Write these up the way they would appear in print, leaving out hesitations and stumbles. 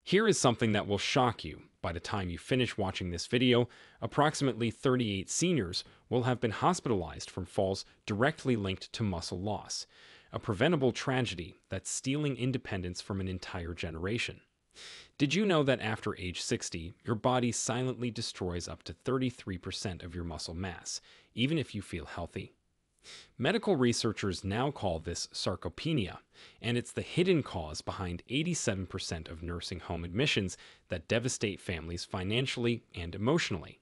Here is something that will shock you. By the time you finish watching this video, approximately 38 seniors will have been hospitalized from falls directly linked to muscle loss, a preventable tragedy that's stealing independence from an entire generation. Did you know that after age 60, your body silently destroys up to 33% of your muscle mass, even if you feel healthy? Medical researchers now call this sarcopenia, and it's the hidden cause behind 87% of nursing home admissions that devastate families financially and emotionally.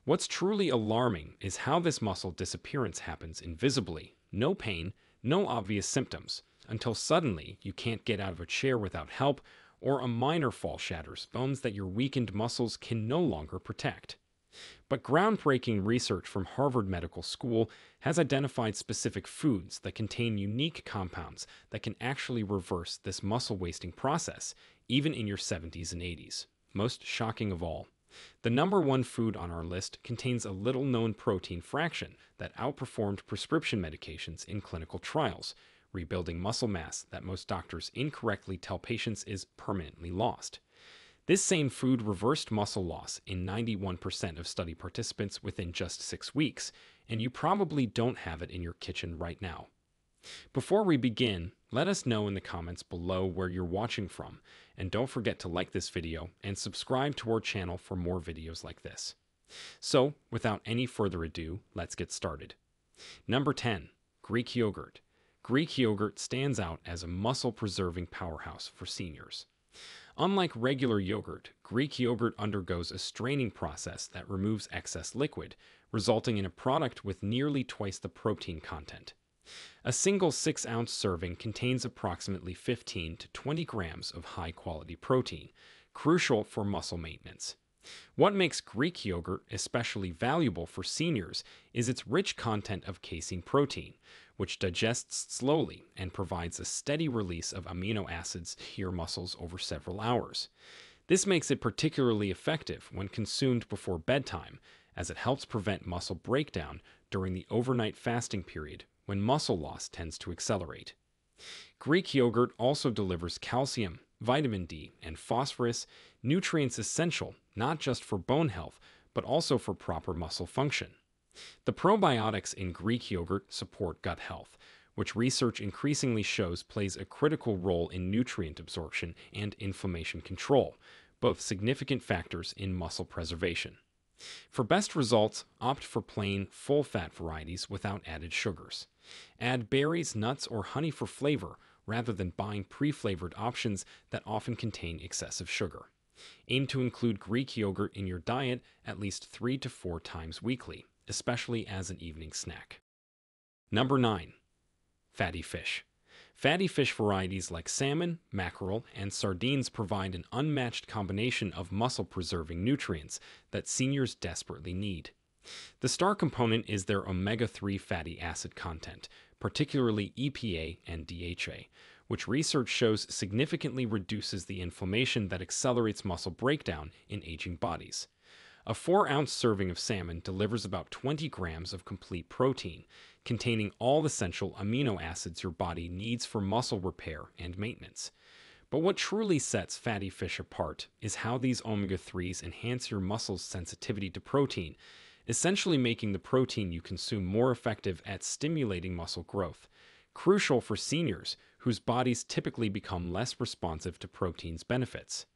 What's truly alarming is how this muscle disappearance happens invisibly. No pain, no obvious symptoms, until suddenly you can't get out of a chair without help, or a minor fall shatters bones that your weakened muscles can no longer protect. But groundbreaking research from Harvard Medical School has identified specific foods that contain unique compounds that can actually reverse this muscle wasting process, even in your 70s and 80s. Most shocking of all, the number one food on our list contains a little-known protein fraction that outperformed prescription medications in clinical trials, rebuilding muscle mass that most doctors incorrectly tell patients is permanently lost. This same food reversed muscle loss in 91% of study participants within just 6 weeks, and you probably don't have it in your kitchen right now. Before we begin, let us know in the comments below where you're watching from, and don't forget to like this video and subscribe to our channel for more videos like this. So, without any further ado, let's get started. Number 10. Greek yogurt. Greek yogurt stands out as a muscle-preserving powerhouse for seniors. Unlike regular yogurt, Greek yogurt undergoes a straining process that removes excess liquid, resulting in a product with nearly twice the protein content. A single 6-ounce serving contains approximately 15 to 20 grams of high-quality protein, crucial for muscle maintenance. What makes Greek yogurt especially valuable for seniors is its rich content of casein protein, which digests slowly and provides a steady release of amino acids to your muscles over several hours. This makes it particularly effective when consumed before bedtime, as it helps prevent muscle breakdown during the overnight fasting period when muscle loss tends to accelerate. Greek yogurt also delivers calcium, vitamin D, and phosphorus, nutrients essential not just for bone health, but also for proper muscle function. The probiotics in Greek yogurt support gut health, which research increasingly shows plays a critical role in nutrient absorption and inflammation control, both significant factors in muscle preservation. For best results, opt for plain, full-fat varieties without added sugars. Add berries, nuts, or honey for flavor, rather than buying pre-flavored options that often contain excessive sugar. Aim to include Greek yogurt in your diet at least 3 to 4 times weekly, especially as an evening snack. Number 9. Fatty fish. Fatty fish varieties like salmon, mackerel, and sardines provide an unmatched combination of muscle-preserving nutrients that seniors desperately need. The star component is their omega-3 fatty acid content, particularly EPA and DHA, which research shows significantly reduces the inflammation that accelerates muscle breakdown in aging bodies. A 4-ounce serving of salmon delivers about 20 grams of complete protein, containing all essential amino acids your body needs for muscle repair and maintenance. But what truly sets fatty fish apart is how these omega-3s enhance your muscle's sensitivity to protein, essentially making the protein you consume more effective at stimulating muscle growth, crucial for seniors whose bodies typically become less responsive to protein's benefits.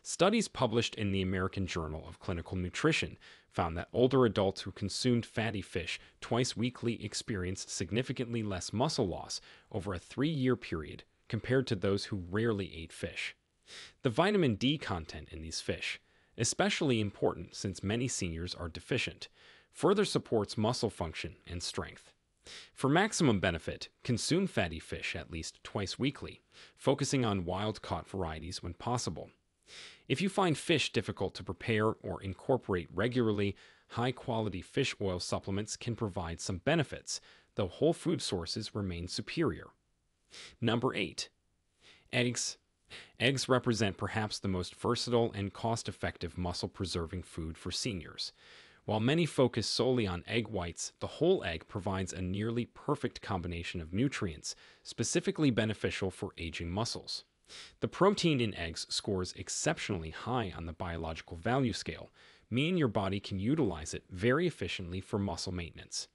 Studies published in the American Journal of Clinical Nutrition found that older adults who consumed fatty fish twice weekly experienced significantly less muscle loss over a 3-year period compared to those who rarely ate fish. The vitamin D content in these fish, especially important since many seniors are deficient, further supports muscle function and strength. For maximum benefit, consume fatty fish at least twice weekly, focusing on wild-caught varieties when possible. If you find fish difficult to prepare or incorporate regularly, high-quality fish oil supplements can provide some benefits, though whole food sources remain superior. Number 8. Eggs. Eggs represent perhaps the most versatile and cost-effective muscle-preserving food for seniors. While many focus solely on egg whites, the whole egg provides a nearly perfect combination of nutrients, specifically beneficial for aging muscles. The protein in eggs scores exceptionally high on the biological value scale, meaning your body can utilize it very efficiently for muscle maintenance.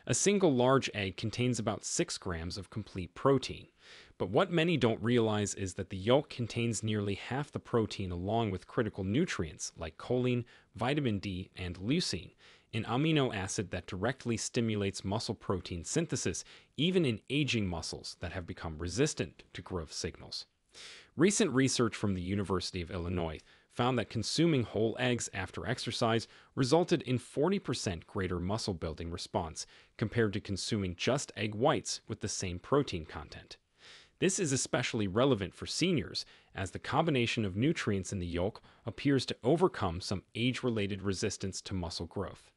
A single large egg contains about 6 grams of complete protein, but what many don't realize is that the yolk contains nearly half the protein along with critical nutrients like choline, vitamin D, and leucine, an amino acid that directly stimulates muscle protein synthesis even in aging muscles that have become resistant to growth signals. Recent research from the University of Illinois found that consuming whole eggs after exercise resulted in 40% greater muscle building response compared to consuming just egg whites with the same protein content. This is especially relevant for seniors, as the combination of nutrients in the yolk appears to overcome some age-related resistance to muscle growth.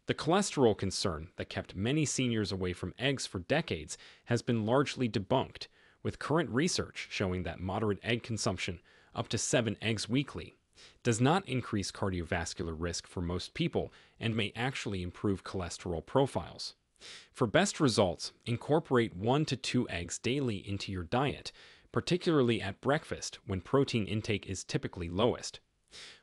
The cholesterol concern that kept many seniors away from eggs for decades has been largely debunked, with current research showing that moderate egg consumption, up to 7 eggs weekly, does not increase cardiovascular risk for most people and may actually improve cholesterol profiles. For best results, incorporate 1 to 2 eggs daily into your diet, particularly at breakfast when protein intake is typically lowest.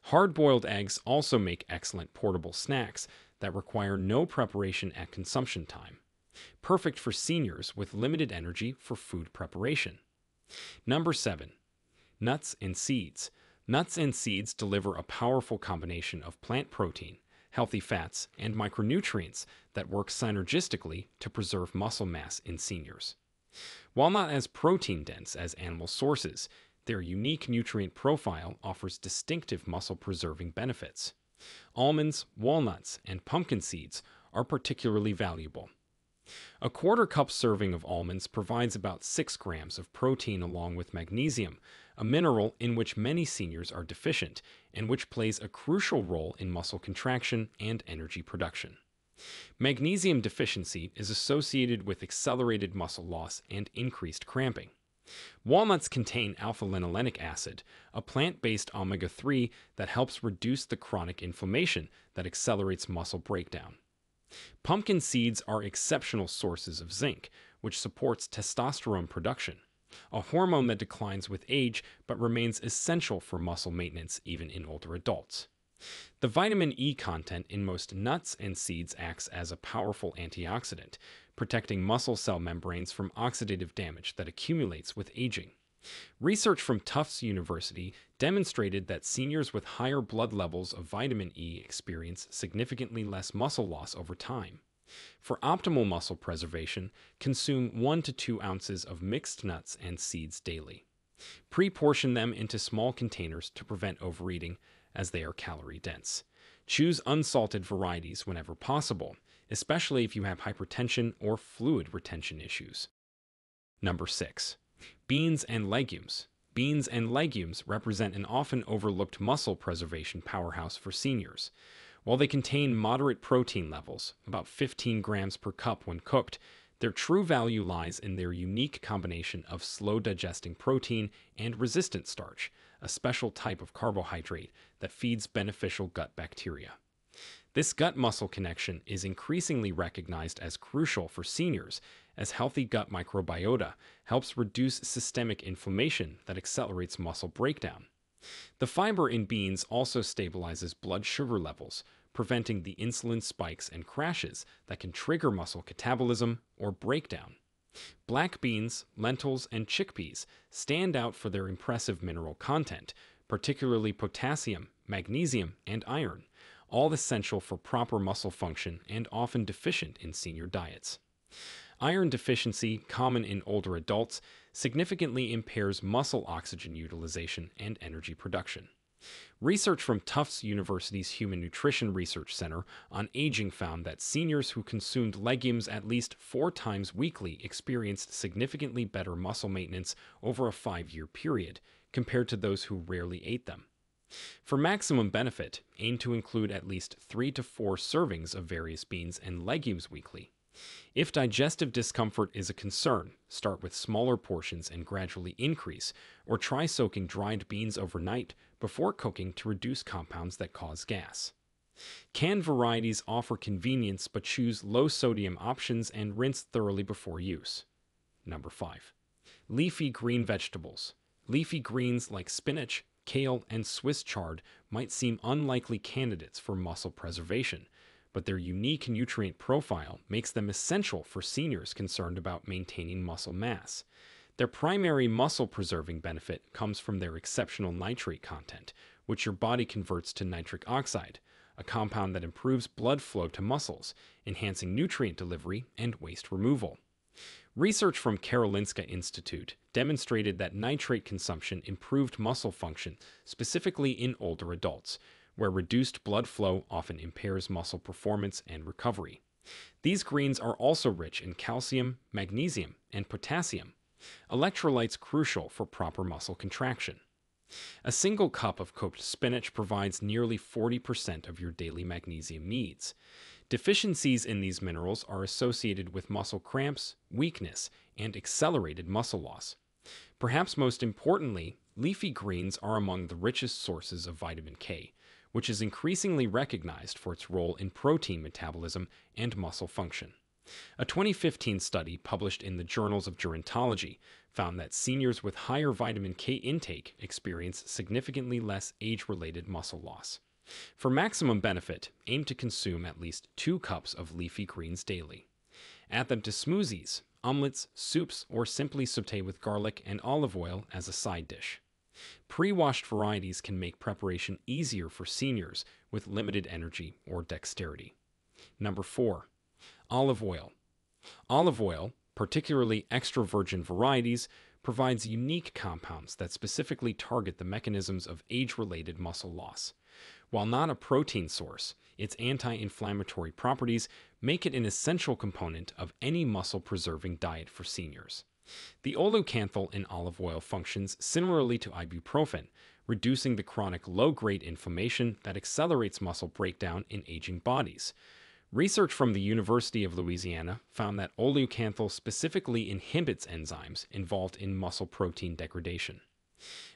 Hard-boiled eggs also make excellent portable snacks that require no preparation at consumption time, perfect for seniors with limited energy for food preparation. Number 7. Nuts and seeds. Nuts and seeds deliver a powerful combination of plant protein, healthy fats, and micronutrients that work synergistically to preserve muscle mass in seniors. While not as protein-dense as animal sources, their unique nutrient profile offers distinctive muscle-preserving benefits. Almonds, walnuts, and pumpkin seeds are particularly valuable. A quarter cup serving of almonds provides about 6 grams of protein along with magnesium, a mineral in which many seniors are deficient and which plays a crucial role in muscle contraction and energy production. Magnesium deficiency is associated with accelerated muscle loss and increased cramping. Walnuts contain alpha-linolenic acid, a plant-based omega-3 that helps reduce the chronic inflammation that accelerates muscle breakdown. Pumpkin seeds are exceptional sources of zinc, which supports testosterone production, a hormone that declines with age but remains essential for muscle maintenance even in older adults. The vitamin E content in most nuts and seeds acts as a powerful antioxidant, protecting muscle cell membranes from oxidative damage that accumulates with aging. Research from Tufts University demonstrated that seniors with higher blood levels of vitamin E experience significantly less muscle loss over time. For optimal muscle preservation, consume 1 to 2 ounces of mixed nuts and seeds daily. Pre-portion them into small containers to prevent overeating, as they are calorie dense. Choose unsalted varieties whenever possible, especially if you have hypertension or fluid retention issues. Number 6. Beans and legumes. Beans and legumes represent an often overlooked muscle preservation powerhouse for seniors. While they contain moderate protein levels, about 15 grams per cup when cooked, their true value lies in their unique combination of slow-digesting protein and resistant starch, a special type of carbohydrate that feeds beneficial gut bacteria. This gut-muscle connection is increasingly recognized as crucial for seniors, as healthy gut microbiota helps reduce systemic inflammation that accelerates muscle breakdown. The fiber in beans also stabilizes blood sugar levels, preventing the insulin spikes and crashes that can trigger muscle catabolism or breakdown. Black beans, lentils, and chickpeas stand out for their impressive mineral content, particularly potassium, magnesium, and iron, all essential for proper muscle function and often deficient in senior diets. Iron deficiency, common in older adults, significantly impairs muscle oxygen utilization and energy production. Research from Tufts University's Human Nutrition Research Center on Aging found that seniors who consumed legumes at least 4 times weekly experienced significantly better muscle maintenance over a 5-year period compared to those who rarely ate them. For maximum benefit, aim to include at least 3 to 4 servings of various beans and legumes weekly. If digestive discomfort is a concern, start with smaller portions and gradually increase, or try soaking dried beans overnight before cooking to reduce compounds that cause gas. Canned varieties offer convenience, but choose low-sodium options and rinse thoroughly before use. Number 5. Leafy green vegetables. Leafy greens like spinach, kale, and Swiss chard might seem unlikely candidates for muscle preservation, but their unique nutrient profile makes them essential for seniors concerned about maintaining muscle mass. Their primary muscle-preserving benefit comes from their exceptional nitrate content, which your body converts to nitric oxide, a compound that improves blood flow to muscles, enhancing nutrient delivery and waste removal. Research from Karolinska Institute demonstrated that nitrate consumption improved muscle function, specifically in older adults, where reduced blood flow often impairs muscle performance and recovery. These greens are also rich in calcium, magnesium, and potassium, electrolytes crucial for proper muscle contraction. A single cup of cooked spinach provides nearly 40% of your daily magnesium needs. Deficiencies in these minerals are associated with muscle cramps, weakness, and accelerated muscle loss. Perhaps most importantly, leafy greens are among the richest sources of vitamin K, which is increasingly recognized for its role in protein metabolism and muscle function. A 2015 study published in the Journals of Gerontology found that seniors with higher vitamin K intake experience significantly less age-related muscle loss. For maximum benefit, aim to consume at least 2 cups of leafy greens daily. Add them to smoothies, omelets, soups, or simply saute with garlic and olive oil as a side dish. Pre-washed varieties can make preparation easier for seniors with limited energy or dexterity. Number 4. Olive oil. Olive oil, particularly extra virgin varieties, provides unique compounds that specifically target the mechanisms of age-related muscle loss. While not a protein source, its anti-inflammatory properties make it an essential component of any muscle-preserving diet for seniors. The oleocanthal in olive oil functions similarly to ibuprofen, reducing the chronic low-grade inflammation that accelerates muscle breakdown in aging bodies. Research from the University of Louisiana found that oleocanthal specifically inhibits enzymes involved in muscle protein degradation.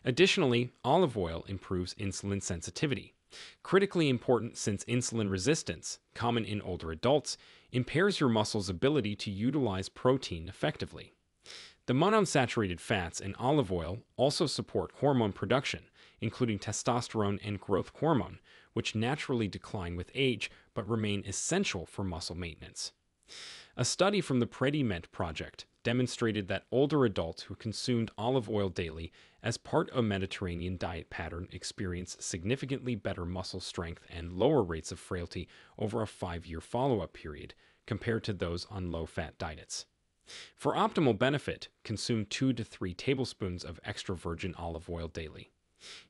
Additionally, olive oil improves insulin sensitivity, critically important since insulin resistance, common in older adults, impairs your muscle's ability to utilize protein effectively. The monounsaturated fats in olive oil also support hormone production, including testosterone and growth hormone, which naturally decline with age but remain essential for muscle maintenance. A study from the PrettyMent project demonstrated that older adults who consumed olive oil daily as part of a Mediterranean diet pattern experienced significantly better muscle strength and lower rates of frailty over a 5-year follow-up period compared to those on low-fat diets. For optimal benefit, consume 2 to 3 tablespoons of extra virgin olive oil daily.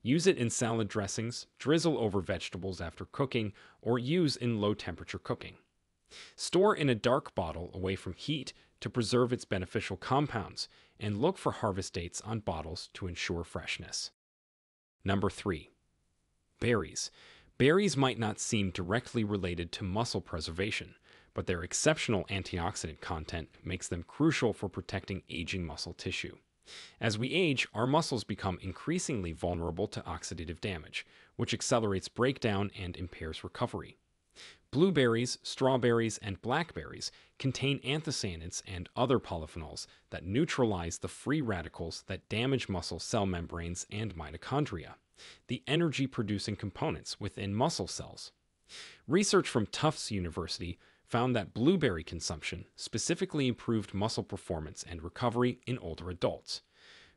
Use it in salad dressings, drizzle over vegetables after cooking, or use in low-temperature cooking. Store in a dark bottle away from heat to preserve its beneficial compounds, and look for harvest dates on bottles to ensure freshness. Number 3. Berries. Berries might not seem directly related to muscle preservation, but their exceptional antioxidant content makes them crucial for protecting aging muscle tissue. As we age, our muscles become increasingly vulnerable to oxidative damage, which accelerates breakdown and impairs recovery. Blueberries, strawberries, and blackberries contain anthocyanins and other polyphenols that neutralize the free radicals that damage muscle cell membranes and mitochondria, the energy-producing components within muscle cells. Research from Tufts University found that blueberry consumption specifically improved muscle performance and recovery in older adults.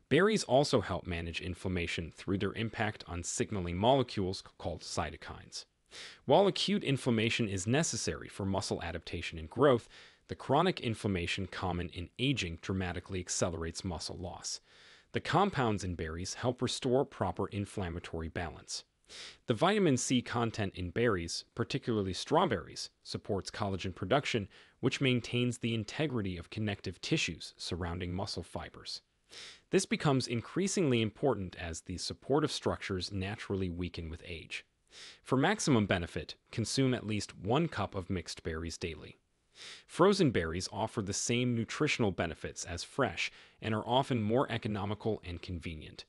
Berries also help manage inflammation through their impact on signaling molecules called cytokines. While acute inflammation is necessary for muscle adaptation and growth, the chronic inflammation common in aging dramatically accelerates muscle loss. The compounds in berries help restore proper inflammatory balance. The vitamin C content in berries, particularly strawberries, supports collagen production, which maintains the integrity of connective tissues surrounding muscle fibers. This becomes increasingly important as these supportive structures naturally weaken with age. For maximum benefit, consume at least 1 cup of mixed berries daily. Frozen berries offer the same nutritional benefits as fresh and are often more economical and convenient.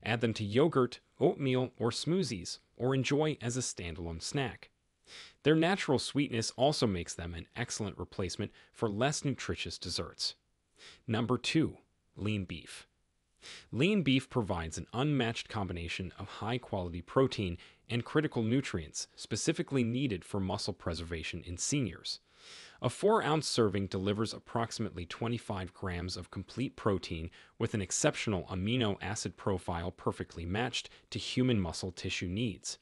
Add them to yogurt, oatmeal, or smoothies, or enjoy as a standalone snack. Their natural sweetness also makes them an excellent replacement for less nutritious desserts. Number 2. Lean beef. Lean beef provides an unmatched combination of high-quality protein and critical nutrients specifically needed for muscle preservation in seniors. A 4-ounce serving delivers approximately 25 grams of complete protein with an exceptional amino acid profile perfectly matched to human muscle tissue needs.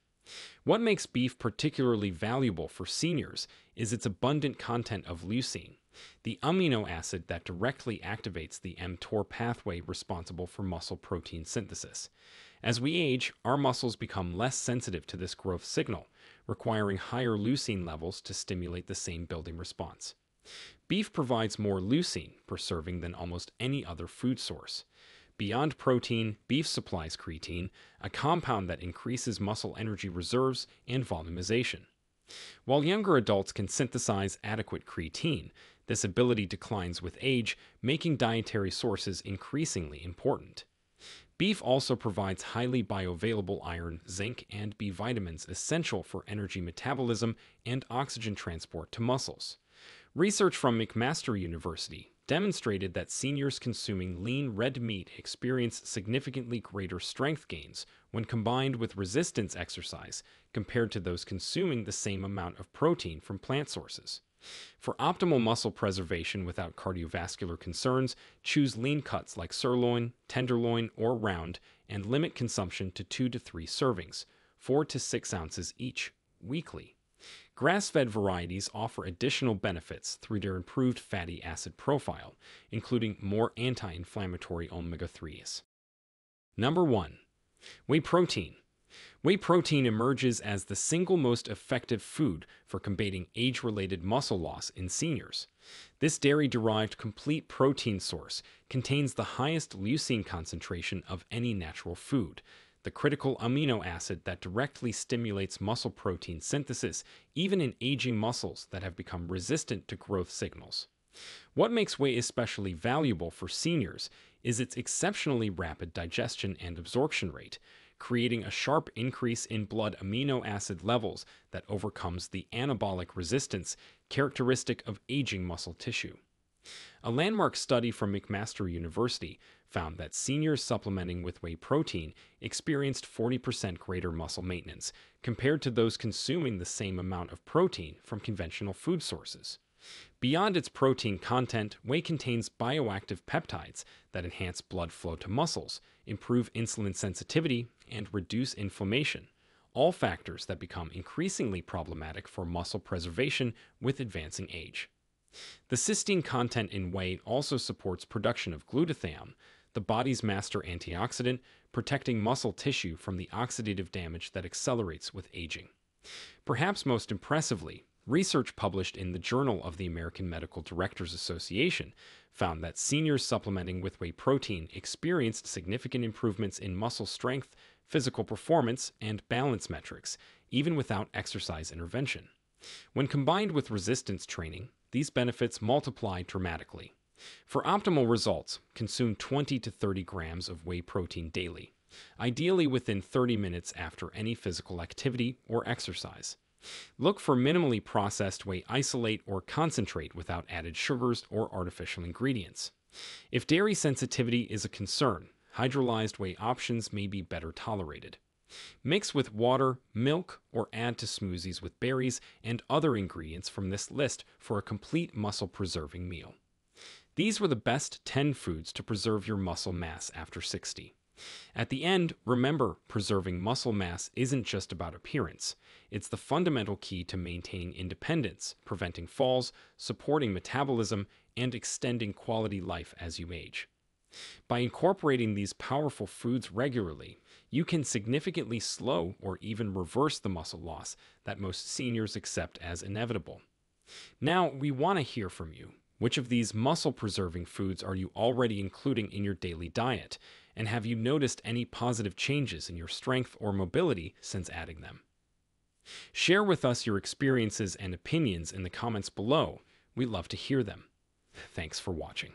What makes beef particularly valuable for seniors is its abundant content of leucine, the amino acid that directly activates the mTOR pathway responsible for muscle protein synthesis. As we age, our muscles become less sensitive to this growth signal, requiring higher leucine levels to stimulate the same building response. Beef provides more leucine per serving than almost any other food source. Beyond protein, beef supplies creatine, a compound that increases muscle energy reserves and volumization. While younger adults can synthesize adequate creatine, this ability declines with age, making dietary sources increasingly important. Beef also provides highly bioavailable iron, zinc, and B vitamins essential for energy metabolism and oxygen transport to muscles. Research from McMaster University demonstrated that seniors consuming lean red meat experience significantly greater strength gains when combined with resistance exercise compared to those consuming the same amount of protein from plant sources. For optimal muscle preservation without cardiovascular concerns, choose lean cuts like sirloin, tenderloin, or round, and limit consumption to 2 to 3 servings, 4 to 6 ounces each, weekly. Grass-fed varieties offer additional benefits through their improved fatty acid profile, including more anti-inflammatory omega-3s. Number 1. Whey protein. Whey protein emerges as the single most effective food for combating age-related muscle loss in seniors. This dairy-derived complete protein source contains the highest leucine concentration of any natural food, the critical amino acid that directly stimulates muscle protein synthesis even in aging muscles that have become resistant to growth signals. What makes whey especially valuable for seniors is its exceptionally rapid digestion and absorption rate, creating a sharp increase in blood amino acid levels that overcomes the anabolic resistance characteristic of aging muscle tissue. A landmark study from McMaster University found that seniors supplementing with whey protein experienced 40% greater muscle maintenance compared to those consuming the same amount of protein from conventional food sources. Beyond its protein content, whey contains bioactive peptides that enhance blood flow to muscles, improve insulin sensitivity, and reduce inflammation, all factors that become increasingly problematic for muscle preservation with advancing age. The cysteine content in whey also supports production of glutathione, the body's master antioxidant, protecting muscle tissue from the oxidative damage that accelerates with aging. Perhaps most impressively, research published in the Journal of the American Medical Directors Association found that seniors supplementing with whey protein experienced significant improvements in muscle strength, physical performance, and balance metrics, even without exercise intervention. When combined with resistance training, these benefits multiply dramatically. For optimal results, consume 20 to 30 grams of whey protein daily, ideally within 30 minutes after any physical activity or exercise. Look for minimally processed whey isolate or concentrate without added sugars or artificial ingredients. If dairy sensitivity is a concern, hydrolyzed whey options may be better tolerated. Mix with water, milk, or add to smoothies with berries and other ingredients from this list for a complete muscle-preserving meal. These were the best 10 foods to preserve your muscle mass after 60. At the end, remember, preserving muscle mass isn't just about appearance. It's the fundamental key to maintaining independence, preventing falls, supporting metabolism, and extending quality life as you age. By incorporating these powerful foods regularly, you can significantly slow or even reverse the muscle loss that most seniors accept as inevitable. Now, we want to hear from you. Which of these muscle-preserving foods are you already including in your daily diet? And have you noticed any positive changes in your strength or mobility since adding them? Share with us your experiences and opinions in the comments below. We'd love to hear them. Thanks for watching.